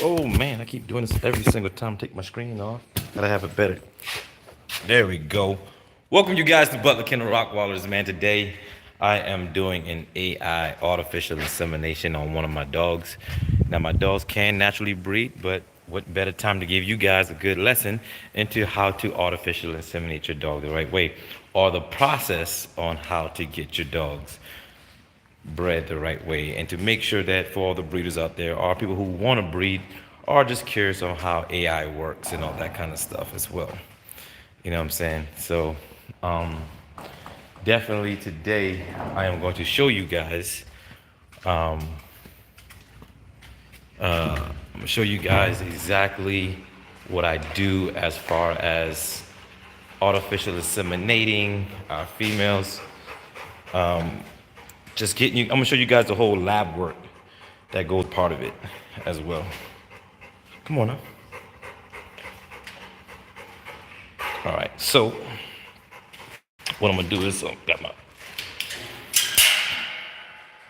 Oh man, I keep doing this every single time. Take my screen off. Gotta have it better. There we go. Welcome you guys to Butler Kennel Rockwallers, man. Today I am doing an AI artificial insemination on one of my dogs. Now my dogs can naturally breed, but what better time to give you guys a good lesson into how to artificially inseminate your dog the right way, or the process on how to get your dogs bred the right way, and to make sure that for all the breeders out there or people who want to breed or just curious on how AI works and all that kind of stuff as well. You know what I'm saying? So, um, definitely today I am going to show you guys. I'm gonna show you guys exactly what I do as far as artificial inseminating our females. Just getting you. I'm gonna show you guys the whole lab work that goes part of it as well. Come on now. All right. So what I'm gonna do is got my.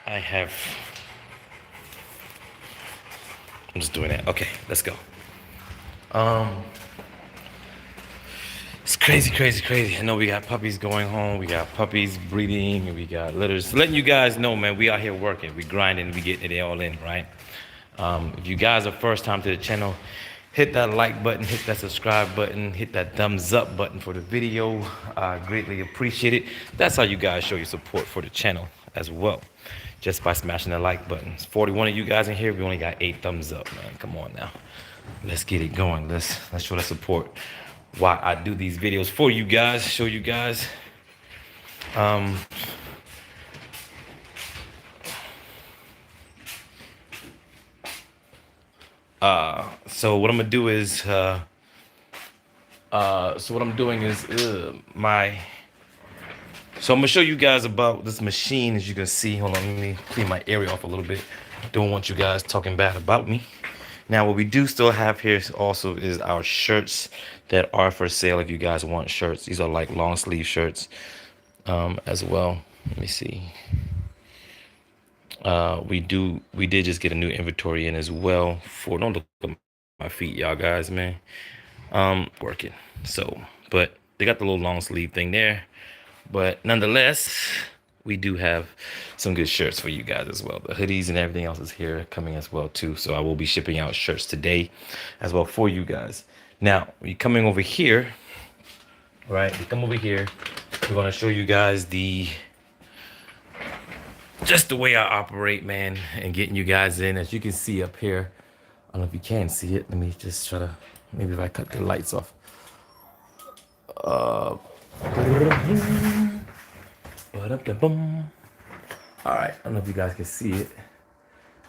I have. I'm just doing that. Okay, let's go. Um, it's crazy, crazy, crazy. I know we got puppies going home. We got puppies breeding, and we got litters. Letting you guys know, man, we out here working. We grinding. We getting it all in, right? If you guys are first time to the channel, hit that like button, hit that subscribe button, hit that thumbs up button for the video. I greatly appreciate it. That's how you guys show your support for the channel as well, just by smashing the like button. It's 41 of you guys in here. We only got 8 thumbs up, man. Come on now. Let's get it going. Let's show that support. Why I do these videos for you guys, show you guys. Um, so what I'm gonna do is, so what I'm doing is so I'm gonna show you guys about this machine. As you can see, hold on, let me clean my area off a little bit. Don't want you guys talking bad about me. Now, what we do still have here also is our shirts that are for sale. If you guys want shirts, these are like long sleeve shirts, as well. Let me see. We did just get a new inventory in as well. For don't look at my feet, y'all guys, man. Working. So, but they got the little long sleeve thing there. But nonetheless, we do have some good shirts for you guys as well. The hoodies and everything else is here coming as well too. So I will be shipping out shirts today as well for you guys. Now, we coming over here, right? We come over here. We're gonna show you guys just the way I operate, man, and getting you guys in. As you can see up here, I don't know if you can see it. Let me just try to, maybe if I cut the lights off. All right, I don't know if you guys can see it.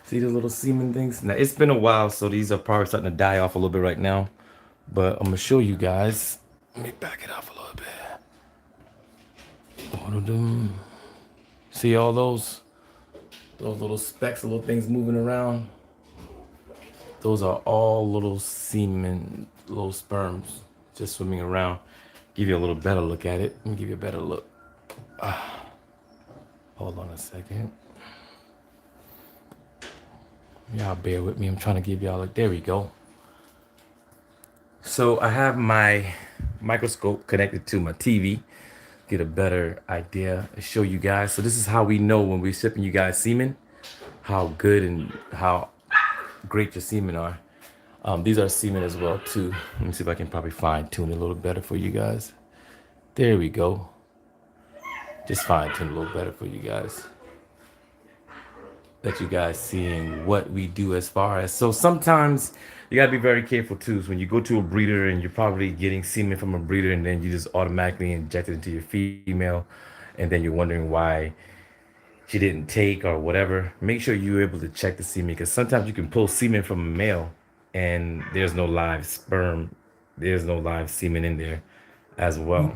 See the little semen things? Now, it's been a while, so these are probably starting to die off a little bit right now. But I'm gonna show you guys. Let me back it off a little bit. See all those little specks, little things moving around? Those are all little semen, little sperms just swimming around. Give you a little better look at it. Let me give you a better look. Hold on a second. Y'all bear with me. I'm trying to give y'all like, there we go. So I have my microscope connected to my TV. Get a better idea and show you guys. So this is how we know when we're shipping you guys semen, how good and how great your semen are. These are semen as well too. Let me see if I can probably fine tune it a little better for you guys. There we go. Just fine tune a little better for you guys. Let you guys seeing what we do as far as. So sometimes you gotta be very careful too. So when you go to a breeder and you're probably getting semen from a breeder and then you just automatically inject it into your female, and then you're wondering why she didn't take or whatever. Make sure you're able to check the semen, because sometimes you can pull semen from a male and there's no live sperm, there's no live semen in there as well.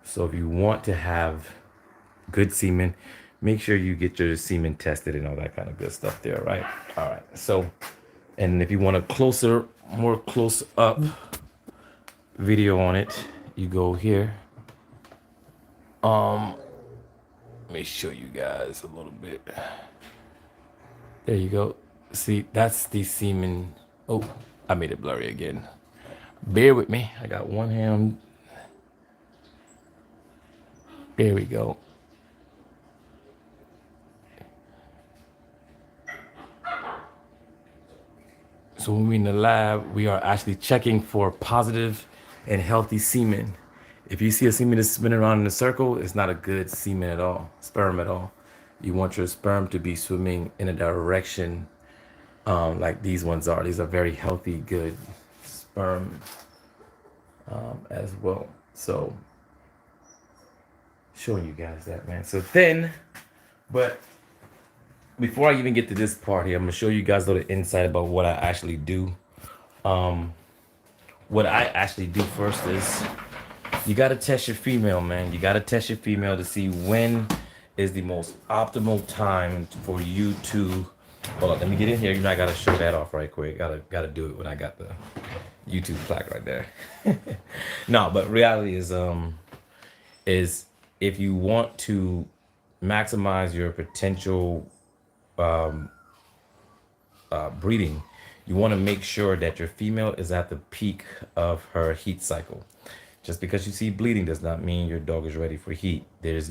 So if you want to have good semen, make sure you get your semen tested and all that kind of good stuff there, right? All right. So, and if you want a more close up video on it, you go here. Let me show you guys a little bit. There you go. See, that's the semen. Oh, I made it blurry again. Bear with me. I got one hand. There we go. So when we're in the lab, we are actually checking for positive and healthy semen. If you see a semen that's spinning around in a circle, it's not a good semen at all, sperm at all. You want your sperm to be swimming in a direction like these ones are. These are very healthy, good sperm as well. So showing you guys that, man. So then, but before I even get to this part here, I'm gonna show you guys a little insight about what I actually do. What I actually do first is you gotta test your female, man. You gotta test your female to see when is the most optimal time for you to. Hold on, let me get in here. You know, I gotta show that off right quick. Gotta do it when I got the YouTube plaque right there. No, but reality is if you want to maximize your potential breeding, you want to make sure that your female is at the peak of her heat cycle. Just because you see bleeding does not mean your dog is ready for heat. There's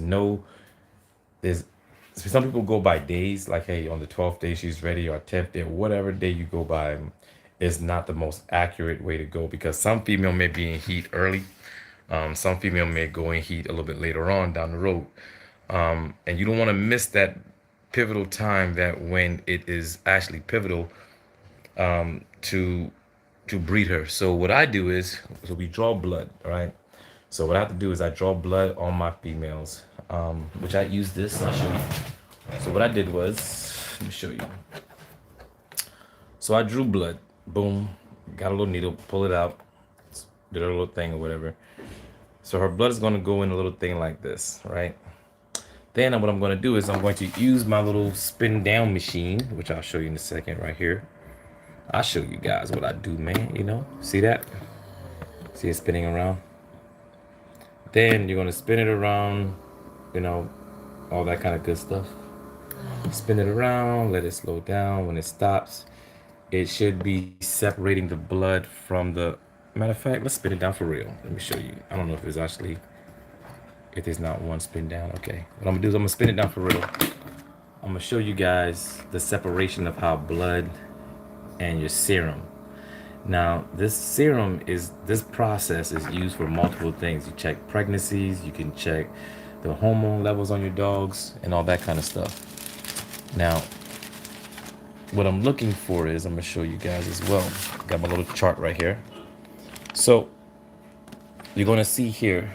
some people go by days, like, hey, on the 12th day she's ready, or 10th day, whatever day you go by is not the most accurate way to go, because some female may be in heat early. Some female may go in heat a little bit later on down the road. And you don't want to miss that pivotal time, that when it is actually pivotal to breed her. So what I do is, so we draw blood, all right? So what I have to do is I draw blood on my females, which I use this. I'll show you. So what I did was, let me show you. So I drew blood. Boom. Got a little needle. Pull it out. Did a little thing or whatever. So her blood is going to go in a little thing like this, right? Then what I'm going to do is I'm going to use my little spin down machine, which I'll show you in a second right here. I'll show you guys what I do, man. You know, see that? See it spinning around? Then you're going to spin it around, you know, all that kind of good stuff. Spin it around, let it slow down. When it stops, it should be separating the blood from the... Matter of fact, let's spin it down for real. Let me show you. I don't know if it's actually... If there's not one spin down, okay. What I'm gonna do is I'm gonna spin it down for real. I'm gonna show you guys the separation of how blood and your serum. Now, this process is used for multiple things. You check pregnancies, you can check the hormone levels on your dogs, and all that kind of stuff. Now, what I'm looking for is, I'm gonna show you guys as well. Got my little chart right here. So, you're gonna see here,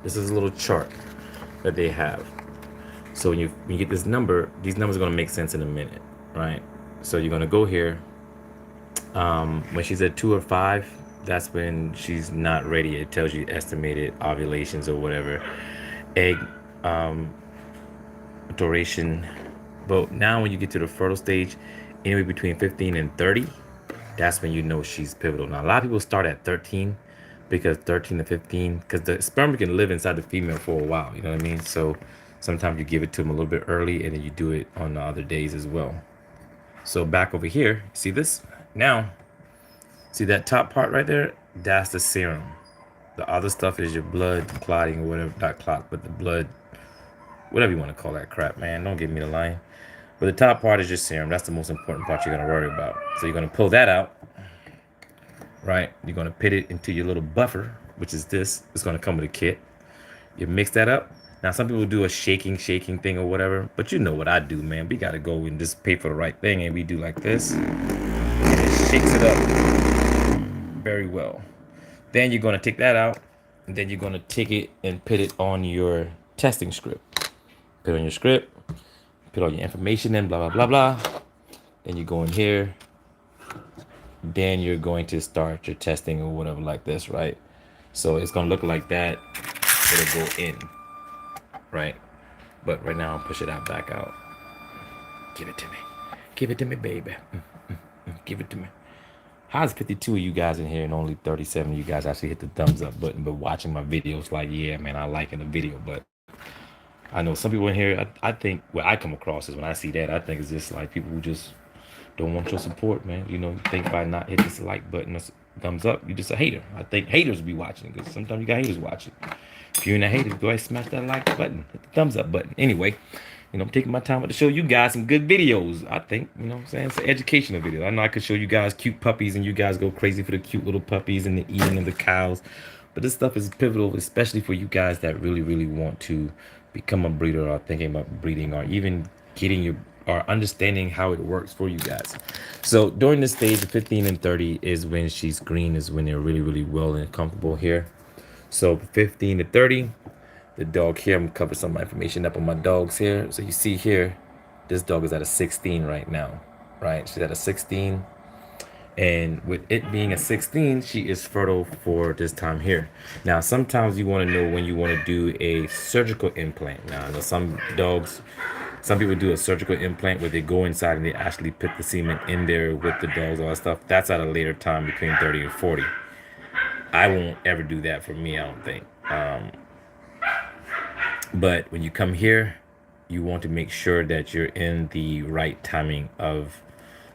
this is a little chart that they have. So when you get this number, these numbers are gonna make sense in a minute, right? So you're gonna go here. When she's at 2 or 5, that's when she's not ready. It tells you estimated ovulations or whatever, egg duration. But now when you get to the fertile stage, anywhere between 15 and 30, that's when you know she's pivotal. Now a lot of people start at 13, because 13 to 15, because the sperm can live inside the female for a while, you know what I mean? So sometimes you give it to them a little bit early, and then you do it on the other days as well. So back over here, see this? Now, see that top part right there? That's the serum. The other stuff is your blood clotting or whatever, not clot, but the blood, whatever you want to call that crap, man. Don't give me the line. But the top part is your serum. That's the most important part you're going to worry about. So you're going to pull that out, right? You're going to put it into your little buffer, which is this. It's going to come with a kit. You mix that up. Now, some people do a shaking thing or whatever, but you know what I do, man. We got to go and just pay for the right thing, and we do like this. And it shakes it up very well. Then you're going to take that out, and then you're going to take it and put it on your testing script. Put it on your script, put all your information in, blah, blah, blah, blah. Then you go in here. Then you're going to start your testing or whatever like this, right? So it's going to look like that. It'll go in, right? But right now, I'll push it out, back out. Give it to me. Give it to me, baby. Give it to me. How's 52 of you guys in here and only 37 of you guys actually hit the thumbs up button, but watching my videos like, yeah, man, I liking the video. But I know some people in here, I think what I come across is when I see that, I think it's just like people who just don't want your support, man. You know, you think by not hitting this like button or thumbs up, you just a hater. I think haters be watching because sometimes you got haters watching. If you're in a hater, go ahead and smash that like button, hit the thumbs up button. Anyway, you know, I'm taking my time to show you guys some good videos. I think, you know what I'm saying? It's an educational video. I know I could show you guys cute puppies and you guys go crazy for the cute little puppies and the eating of the cows. But this stuff is pivotal, especially for you guys that really, really want to become a breeder or thinking about breeding or even getting your or understanding how it works for you guys. So during this stage of 15 and 30 is when she's green, is when they're really, really well and comfortable here. So 15 to 30, the dog here, I'm gonna cover some of my information up on my dogs here. So you see here, this dog is at a 16 right now, right? She's at a 16. And with it being a 16, she is fertile for this time here. Now, sometimes you want to know when you want to do a surgical implant. Now, I know some dogs, some people do a surgical implant where they go inside and they actually put the semen in there with the dogs, all that stuff. That's at a later time between 30 and 40. I won't ever do that for me, I don't think. But when you come here, you want to make sure that you're in the right timing of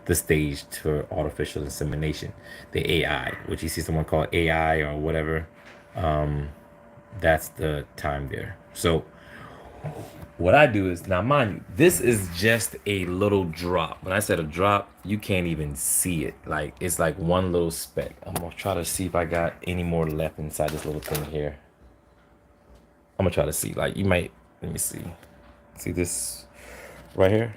the stage for artificial insemination, the AI, which you see someone call AI or whatever. That's the time there. So what I do is, now mind you, this is just a little drop. When I said a drop, you can't even see it. Like, it's like one little speck. I'm gonna try to see if I got any more left inside this little thing here. I'm gonna try to see, like, you might, let me see. See this right here?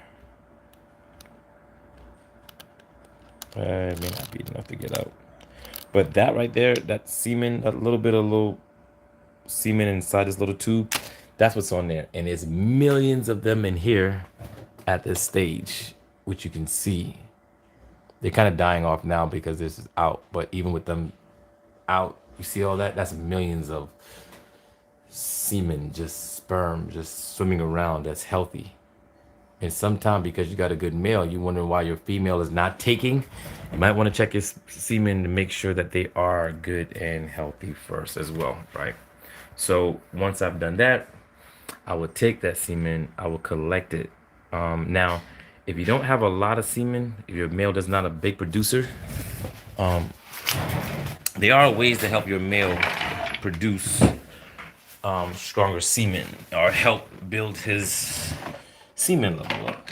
It may not be enough to get out. But that right there, that semen, a little bit of little semen inside this little tube, that's what's on there. And there's millions of them in here at this stage, which you can see. They're kind of dying off now because this is out. But even with them out, you see all that? That's millions of semen, just sperm, just swimming around that's healthy. And sometimes because you got a good male, you wonder why your female is not taking. You might want to check your semen to make sure that they are good and healthy first as well, right? So once I've done that, I will take that semen, I will collect it. Now, if you don't have a lot of semen, if your male is not a big producer, there are ways to help your male produce stronger semen or help build his semen level up.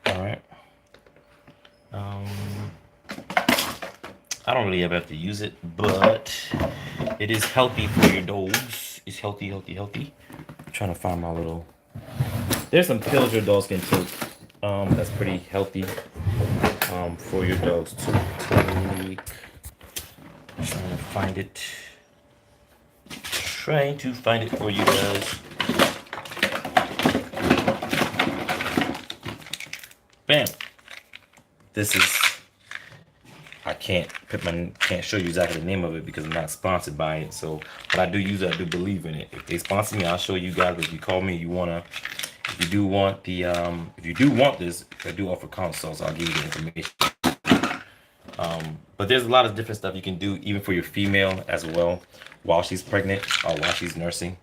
All right. I don't really ever have to use it, but it is healthy for your dogs. It's healthy, healthy, healthy. I'm trying to find my little. There's some pills your dogs can take. That's pretty healthy. For your dogs to take. Trying to find it. Trying to find it for you guys. Bam. This is, I can't show you exactly the name of it because I'm not sponsored by it. So, but I do use it. I do believe in it. If they sponsor me, I'll show you guys. If you call me, if you do want this, I do offer consults. I'll give you the information. But there's a lot of different stuff you can do, even for your female as well, while she's pregnant or while she's nursing.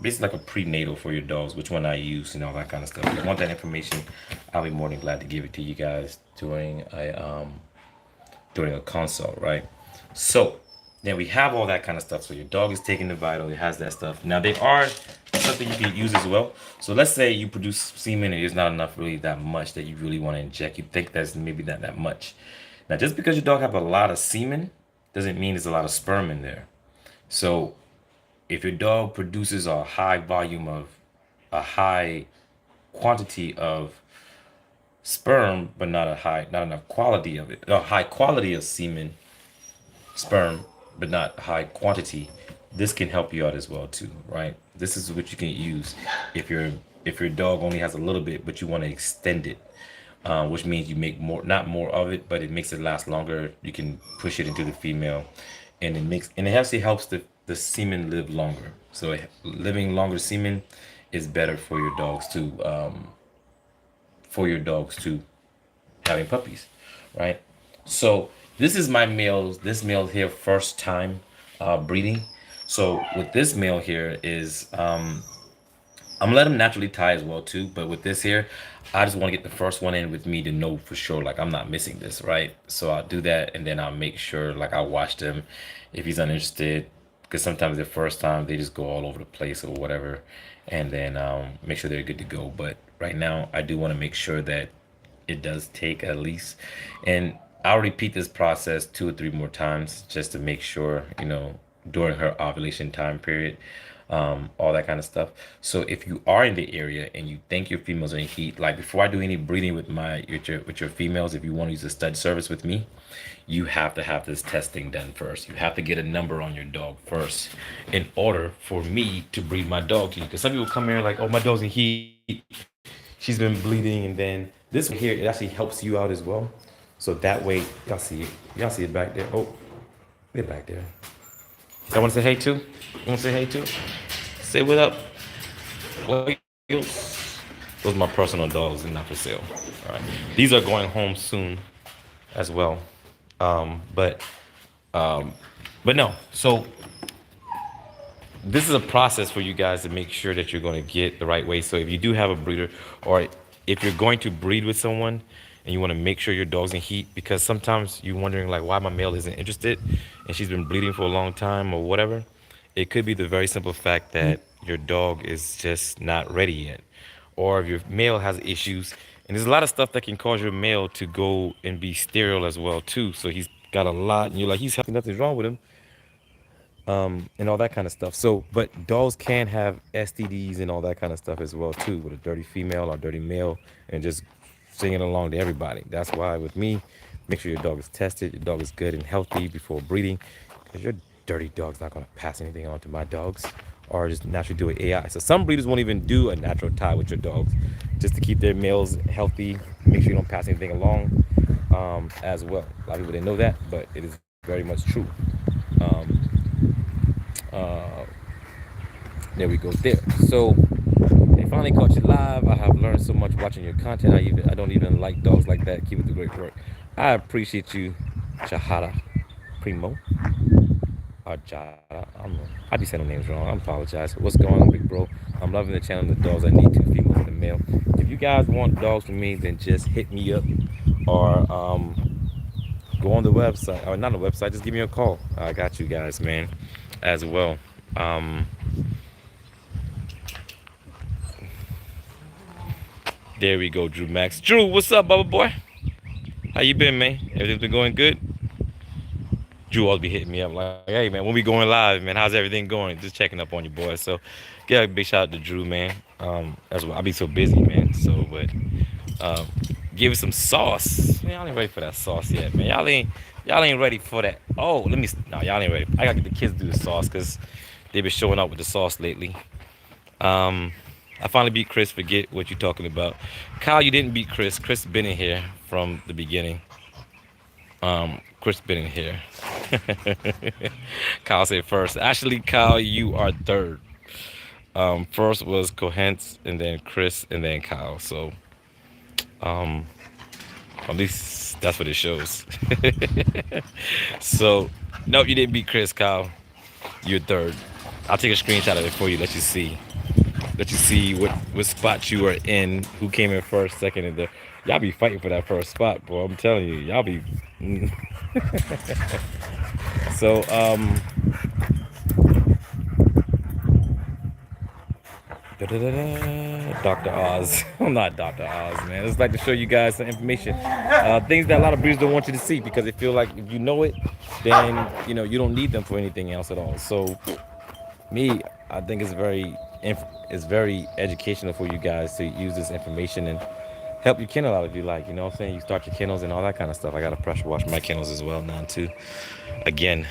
Basically like a prenatal for your dogs, which one I use and all that kind of stuff. If you want that information, I'll be more than glad to give it to you guys during a consult, right? So then we have all that kind of stuff. So your dog is taking the vital, it has that stuff. Now there are something you can use as well. So let's say you produce semen and there's not enough, really that much that you really want to inject. You think that's maybe not that much. Now just because your dog have a lot of semen doesn't mean there's a lot of sperm in there. So if your dog produces a high quantity of sperm, but not enough quality of it, a high quality of semen, sperm, but not high quantity, this can help you out as well too, right? This is what you can use if your dog only has a little bit, but you want to extend it, which means you make more, not more of it, but it makes it last longer. You can push it into the female, and it actually helps the semen live longer. So living longer semen is better for your dogs to having puppies, right? So this is this male here first time breeding. So with this male here is I'm gonna let them naturally tie as well too, but with this here, I just want to get the first one in with me to know for sure like I'm not missing this, right? So I'll do that and then I'll make sure like I'll watch them if he's uninterested, because sometimes the first time they just go all over the place or whatever, and then make sure they're good to go. But right now, I do want to make sure that it does take at least, and I'll repeat this process 2 or 3 more times just to make sure, during her ovulation time period, all that kind of stuff. So if you are in the area and you think your females are in heat, like before I do any breeding with your females, if you want to use a stud service with me, you have to have this testing done first. You have to get a number on your dog first in order for me to breed my dog to you. Because some people come here like, oh, my dog's in heat, she's been bleeding, and then this one here, it actually helps you out as well. So that way, y'all see it back there. Oh, they're back there. Y'all want to say hey too? You want to say hey too? Say what up, Wales. Those are my personal dogs and not for sale. All right, these are going home soon as well. But but no. So this is a process for you guys to make sure that you're going to get the right way. So if you do have a breeder, or if you're going to breed with someone and you want to make sure your dog's in heat, because sometimes you're wondering like why my male isn't interested and she's been bleeding for a long time or whatever, it could be the very simple fact that your dog is just not ready yet, or if your male has issues. And there's a lot of stuff that can cause your male to go and be sterile as well too. So he's got a lot, and you're like, he's healthy, nothing's wrong with him, and all that kind of stuff. So, but dogs can have STDs and all that kind of stuff as well too, with a dirty female or dirty male, and just singing along to everybody. That's why with me, make sure your dog is tested, your dog is good and healthy before breeding, because your dirty dog's not going to pass anything on to my dogs or just naturally do it AI. So some breeders won't even do a natural tie with your dogs just to keep their males healthy, make sure you don't pass anything along, as well. A lot of people didn't know that, but it is very much true. Um, uh, there we go there. So they finally caught you live. I have learned so much watching your content. I don't even like dogs like that. Keep it the great work. I appreciate you, Chahara Primo. Or Jada. I don't know. I be saying the names wrong. I apologize. What's going on, big bro? I'm loving the channel. The dogs I need, 2 females and a male. If you guys want dogs from me, then just hit me up, or go on the website, or not the website. Just give me a call. I got you guys, man, as well. Um, there we go, Drew Max. Drew, what's up, Bubba boy? How you been, man? Everything's been going good? Drew always be hitting me up like, hey, man, when we going live, man, how's everything going? Just checking up on you, boy. So, yeah, big shout out to Drew, man. That's why I be so busy, man. So, but give it some sauce. Man, y'all ain't ready for that sauce yet, man. Y'all ain't ready for that. Oh, no, y'all ain't ready. I gotta get the kids to do the sauce because they been showing up with the sauce lately. I finally beat Chris. Forget what you're talking about. Kyle, you didn't beat Chris. Chris been in here from the beginning. Chris been in here. Kyle said first. Actually, Kyle, you are third. First was Cohence, and then Chris, and then Kyle. So, at least that's what it shows. So, nope, you didn't beat Chris, Kyle. You're third. I'll take a screenshot of it for you. Let you see. Let you see what spot you are in. Who came in first, second, and third. Y'all be fighting for that first spot, bro. I'm telling you, y'all be. So, Dr. Oz. I'm not Dr. Oz, man. It's like to show you guys some information, things that a lot of breeders don't want you to see because they feel like if you know it, then you don't need them for anything else at all. So, me, I think it's very educational for you guys to use this information and help your kennel out if you like. You know what I'm saying? You start your kennels and all that kind of stuff. I got to pressure wash my kennels as well now too. Again,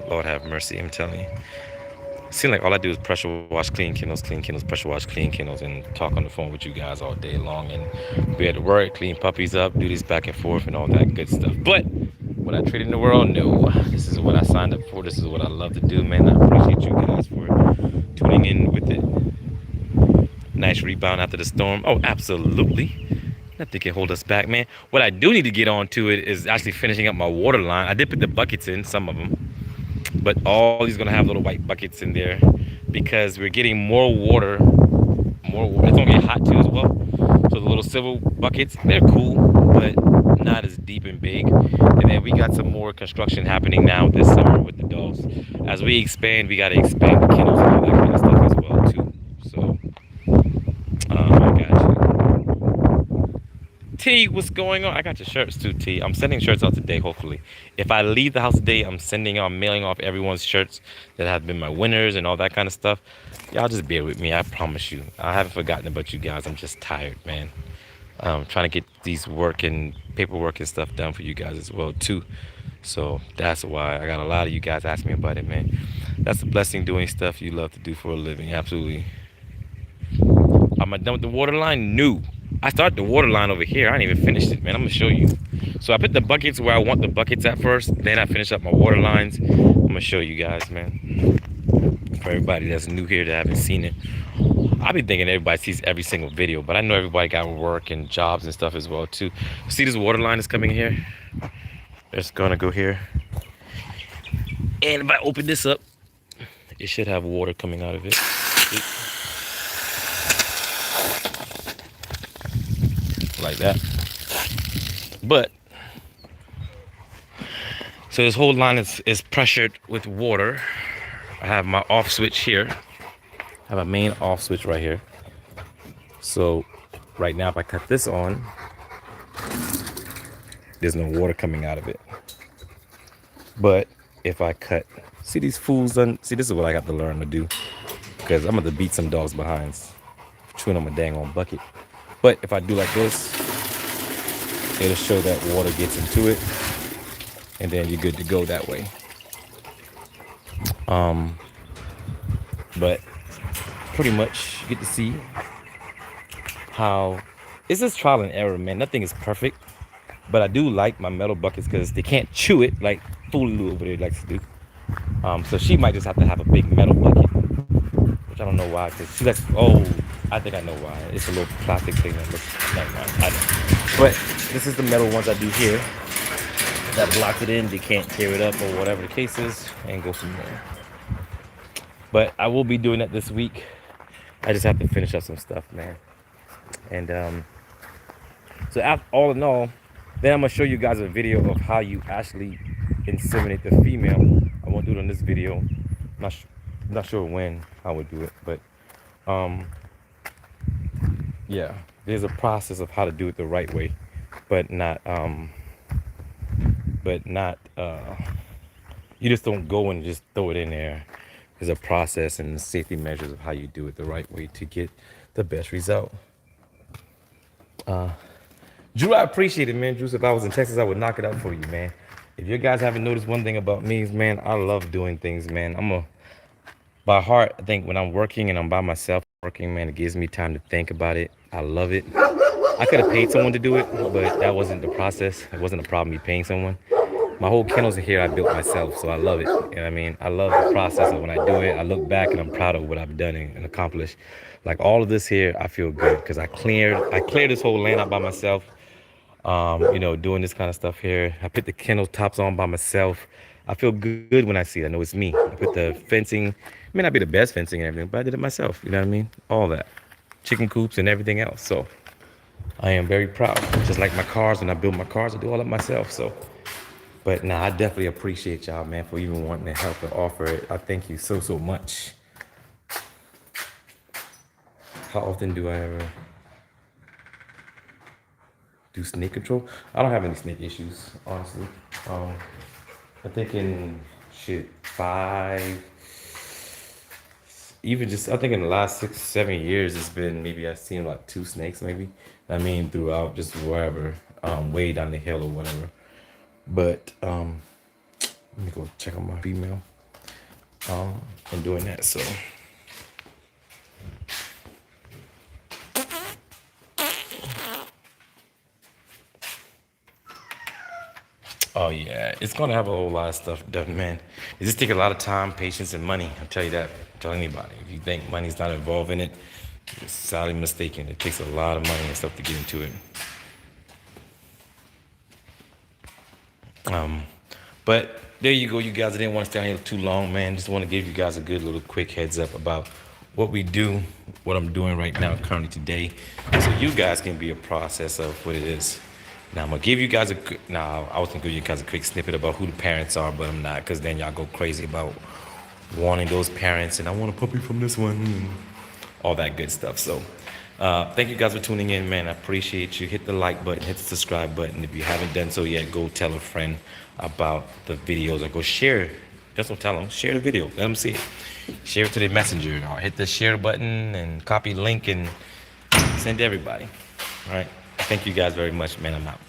Lord have mercy, I'm telling you. It seems like all I do is pressure wash, clean kennels, pressure wash, clean kennels, and talk on the phone with you guys all day long. And be at work, clean puppies up, do this back and forth and all that good stuff. But would I trade in the world? No. This is what I signed up for. This is what I love to do, man. I appreciate you guys for tuning in with it. Nice rebound after the storm. Oh, absolutely. Nothing can hold us back, man. What I do need to get on to it is actually finishing up my water line. I did put the buckets in, some of them. But all these going to have little white buckets in there because we're getting more water more water. It's gonna get hot too as well. So the little silver buckets, they're cool, but not as deep and big. And then we got some more construction happening now this summer with the dogs. As we expand, we gotta expand the kennels and all that kind of stuff as well too. So I got you. T, what's going on? I got your shirts too, T. I'm sending shirts out today, hopefully. If I leave the house today, I'm mailing off everyone's shirts that have been my winners and all that kind of stuff. Y'all just bear with me, I promise you. I haven't forgotten about you guys. I'm just tired, man. Trying to get these work and paperwork and stuff done for you guys as well too. So that's why I got a lot of you guys asking me about it, man. That's a blessing doing stuff you love to do for a living. Absolutely. Am I done with the water line? No. I started the water line over here. I ain't even finished it, man. I'm gonna show you. So I put the buckets where I want the buckets at first. Then I finish up my water lines. I'm gonna show you guys, man. For everybody that's new here that haven't seen it. I be thinking everybody sees every single video, but I know everybody got work and jobs and stuff as well too. See this water line is coming here? It's gonna go here. And if I open this up, it should have water coming out of it. Like that. But so this whole line is pressured with water. I have my off switch here. I have a main off switch right here. So right now if I cut this on, there's no water coming out of it. But if I cut, see these fools done, see this is what I got to learn to do. Because I'm gonna beat some dogs behinds, chewing on my dang on bucket. But if I do like this, it'll show that water gets into it, and then you're good to go that way. But pretty much you get to see how it's just trial and error, man. Nothing is perfect, but I do like my metal buckets because they can't chew it like Fulu over there likes to do. So she might just have to have a big metal bucket, which I don't know why. Cause she's like, oh, I think I know why. It's a little plastic thing that looks, never mind, I don't. But this is the metal ones I do here that blocks it in. They can't tear it up or whatever the case is, and go from there. But I will be doing that this week. I just have to finish up some stuff, man. And so all in all, then I'm gonna show you guys a video of how you actually inseminate the female. I won't do it on this video. Not sure when I would do it, but yeah, there's a process of how to do it the right way, but not you just don't go and just throw it in there. There's a process and safety measures of how you do it the right way to get the best result. Drew, I appreciate it, man. Drew, if I was in Texas, I would knock it out for you, man. If you guys haven't noticed one thing about me is, man, I love doing things, man. By heart, I think when I'm working and I'm by myself working, man, it gives me time to think about it. I love it. I could have paid someone to do it, but that wasn't the process. It wasn't a problem me paying someone. My whole kennels in here I built myself, so I love it. You know what I mean? I love the process of when I do it. I look back and I'm proud of what I've done and accomplished. Like all of this here, I feel good because I cleared this whole land out by myself. You know, doing this kind of stuff here. I put the kennel tops on by myself. I feel good when I see it. I know it's me. I put the fencing. It may not be the best fencing and everything, but I did it myself. You know what I mean? All that. Chicken coops and everything else. So I am very proud. Just like my cars, when I build my cars, I do all of myself. So, but nah, I definitely appreciate y'all, man, for even wanting to help and offer it. I thank you so much. How often do I ever do snake control? I don't have any snake issues, honestly. I think in I think in the last 6-7 years, it's been maybe I've seen like 2 snakes, maybe. I mean, throughout just wherever, way down the hill or whatever. But let me go check on my female. And doing that, so. Oh yeah, it's gonna have a whole lot of stuff done, man. It just takes a lot of time, patience, and money. I'll tell you that. Tell anybody. If you think money's not involved in it, you're sadly mistaken. It takes a lot of money and stuff to get into it. But there you go, you guys. I didn't want to stay on here too long, man. Just want to give you guys a good little quick heads up about what we do, what I'm doing right now, currently today, so you guys can be a process of what it is. Now I'm gonna give you guys I was gonna give you guys a quick snippet about who the parents are, but I'm not, because then y'all go crazy about wanting those parents and I want a puppy from this one, and all that good stuff. So thank you guys for tuning in, man. I appreciate you. Hit the like button, hit the subscribe button. If you haven't done so yet, go tell a friend about the videos, or go share. Just don't tell them, share the video, let them see it. Share it to their messenger, or hit the share button and copy link and send to everybody. All right, thank you guys very much, man. I'm out.